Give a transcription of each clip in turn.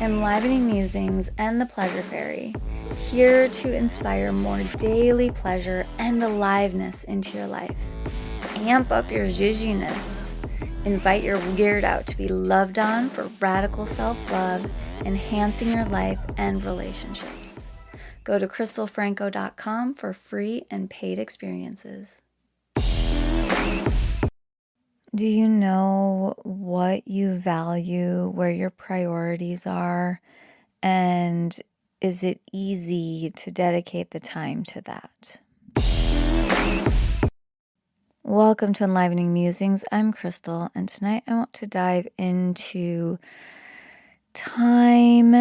enlivening musings, and the pleasure fairy, here to inspire more daily pleasure and aliveness into your life. Amp up your zhuzhiness. Invite your weird out to be loved on for radical self-love, enhancing your life and relationships. Go to crystalfranco.com for free and paid experiences. Do you know what you value, where your priorities are, and is it easy to dedicate the time to that? Welcome to Enlivening Musings. I'm Crystal, and tonight I want to dive into time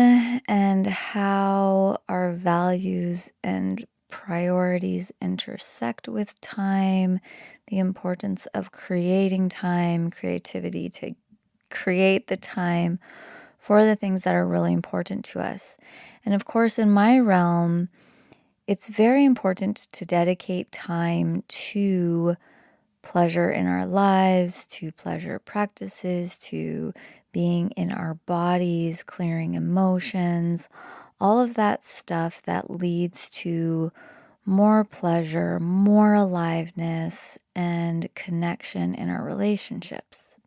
and how our values and priorities intersect with time, the importance of creating time, creativity to create the time for the things that are really important to us. And of course, in my realm, it's very important to dedicate time to pleasure in our lives, to pleasure practices, to being in our bodies, clearing emotions, all of that stuff that leads to more pleasure, more aliveness, and connection in our relationships.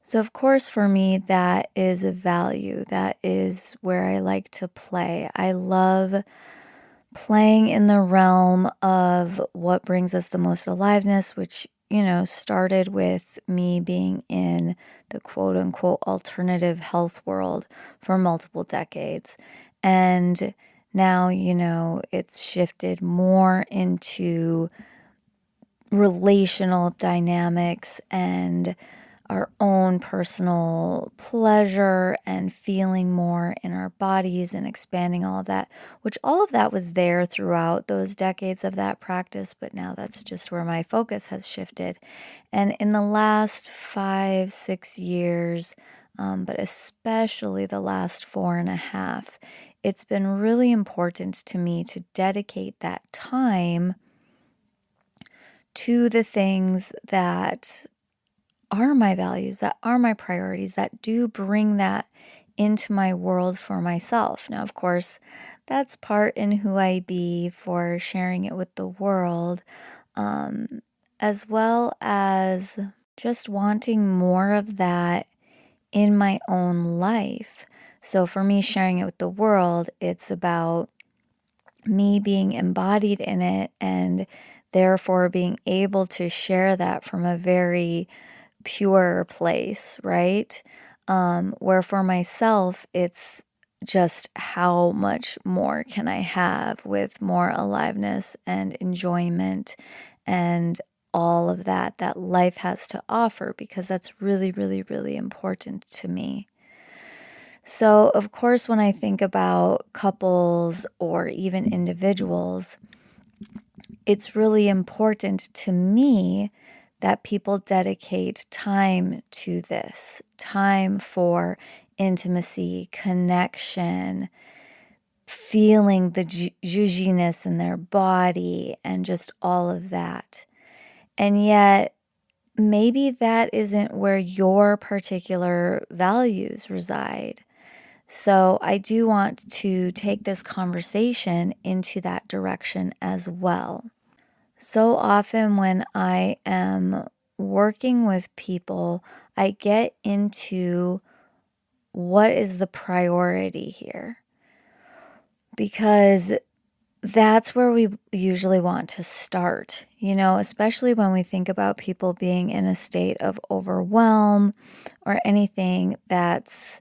So, of course, for me, that is a value. That is where I like to play. I love playing in the realm of what brings us the most aliveness, which, started with me being in the quote unquote alternative health world for multiple decades. And now, it's shifted more into relational dynamics and our own personal pleasure and feeling more in our bodies and expanding all of that, which all of that was there throughout those decades of that practice, but now that's just where my focus has shifted. And in the last 5-6 years, but especially the last 4.5, it's been really important to me to dedicate that time to the things that are my values, that are my priorities, that do bring that into my world for myself. Now, of course, that's part in who I be for sharing it with the world, as well as just wanting more of that in my own life. So for me, sharing it with the world, it's about me being embodied in it and therefore being able to share that from a very pure place, right? Where for myself, it's just how much more can I have with more aliveness and enjoyment and all of that life has to offer, because that's really, really, really important to me. So, of course, when I think about couples or even individuals, it's really important to me that people dedicate time to this, time for intimacy, connection, feeling the zhuzhiness in their body, and just all of that. And yet, maybe that isn't where your particular values reside. So I do want to take this conversation into that direction as well. So often when I am working with people, I get into what is the priority here, because that's where we usually want to start, especially when we think about people being in a state of overwhelm or anything that's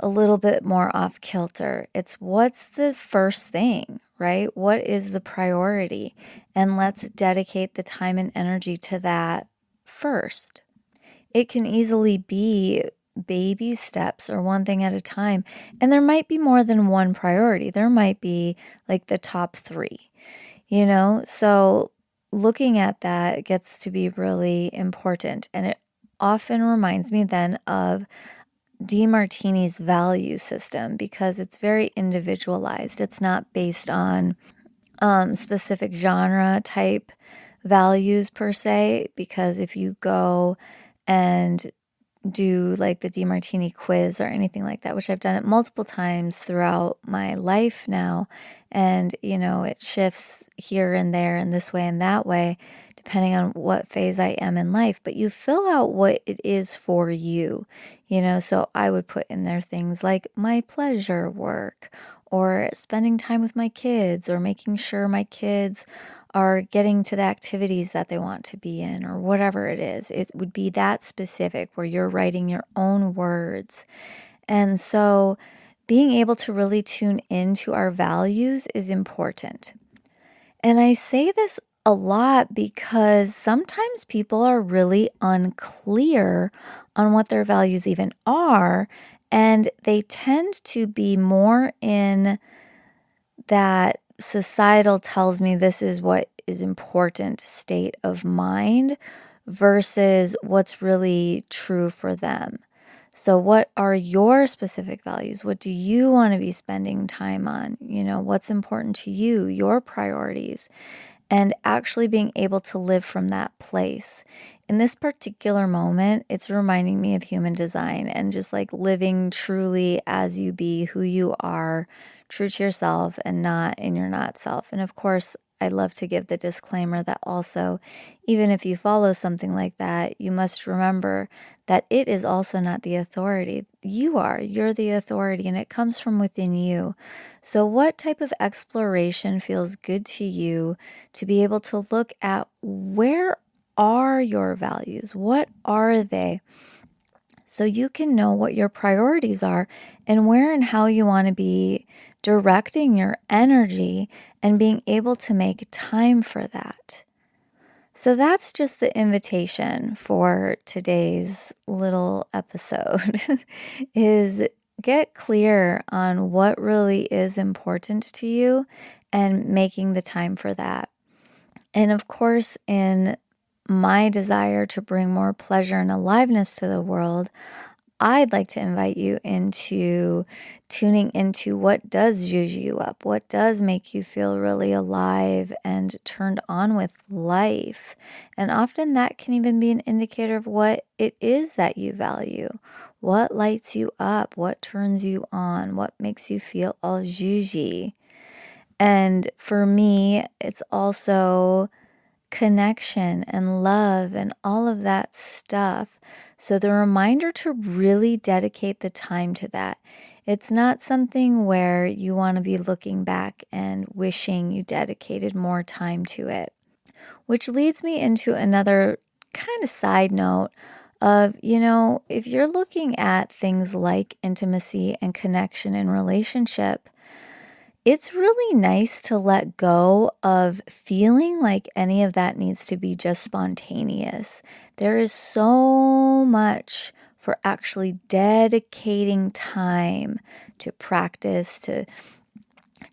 a little bit more off kilter. It's what's the first thing, right? What is the priority? And let's dedicate the time and energy to that first. It can easily be baby steps or one thing at a time. And there might be more than one priority. There might be like the top 3, So looking at that gets to be really important. And it often reminds me then of DeMartini's value system, because it's very individualized. It's not based on specific genre type values per se, because if you go and do like the DeMartini quiz or anything like that, which I've done it multiple times throughout my life now. And, it shifts here and there and this way and that way, depending on what phase I am in life. But you fill out what it is for you, so I would put in there things like my pleasure work or spending time with my kids or making sure my kids are getting to the activities that they want to be in or whatever it is. It would be that specific where you're writing your own words. And so being able to really tune into our values is important. And I say this a lot because sometimes people are really unclear on what their values even are, and they tend to be more in that societal tells me this is what is important state of mind versus what's really true for them. So what are your specific values? What do you want to be spending time on? What's important to you, your priorities, and actually being able to live from that place. In this particular moment, it's reminding me of human design and just like living truly as you be, who you are, true to yourself and not in your not self. And of course, I love to give the disclaimer that also, even if you follow something like that, you must remember that it is also not the authority. You're the authority, and it comes from within you. So, what type of exploration feels good to you to be able to look at where are your values? What are they? So you can know what your priorities are and where and how you want to be directing your energy and being able to make time for that. So that's just the invitation for today's little episode is get clear on what really is important to you and making the time for that. And of course, in my desire to bring more pleasure and aliveness to the world, I'd like to invite you into tuning into what does zhuzh you up, what does make you feel really alive and turned on with life. And often that can even be an indicator of what it is that you value. What lights you up, what turns you on, what makes you feel all zhuzhy. And for me, it's also connection and love and all of that stuff. So the reminder to really dedicate the time to that. It's not something where you want to be looking back and wishing you dedicated more time to it. Which leads me into another kind of side note of, if you're looking at things like intimacy and connection and relationship, it's really nice to let go of feeling like any of that needs to be just spontaneous. There is so much for actually dedicating time to practice, to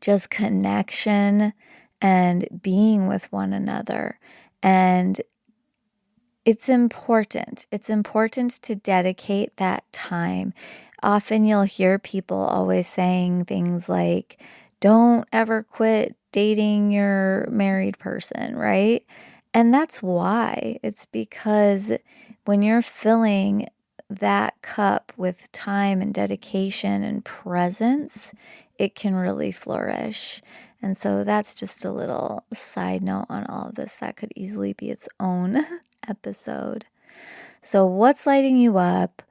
just connection and being with one another. And it's important. It's important to dedicate that time. Often you'll hear people always saying things like, don't ever quit dating your married person, right? And that's why. It's because when you're filling that cup with time and dedication and presence, it can really flourish. And so that's just a little side note on all of this. That could easily be its own episode. So, what's lighting you up?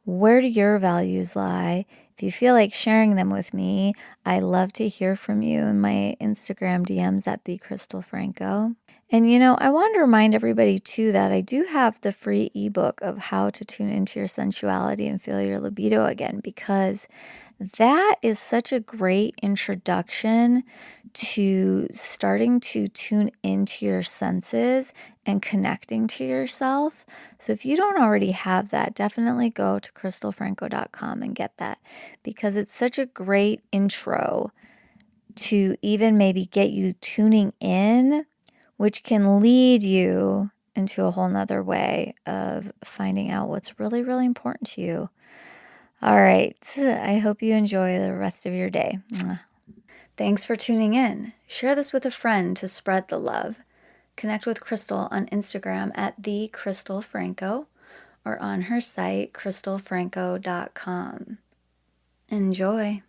Where do your values lie? If you feel like sharing them with me, I love to hear from you in my Instagram DMs at @thecrystalfranco. And I wanted to remind everybody too that I do have the free ebook of how to tune into your sensuality and feel your libido again, because that is such a great introduction to starting to tune into your senses and connecting to yourself. So if you don't already have that, definitely go to crystalfranco.com and get that, because it's such a great intro to even maybe get you tuning in, which can lead you into a whole nother way of finding out what's really, really important to you. All right. I hope you enjoy the rest of your day. Thanks for tuning in. Share this with a friend to spread the love. Connect with Crystal on Instagram at @thecrystalfranco, or on her site, crystalfranco.com. Enjoy.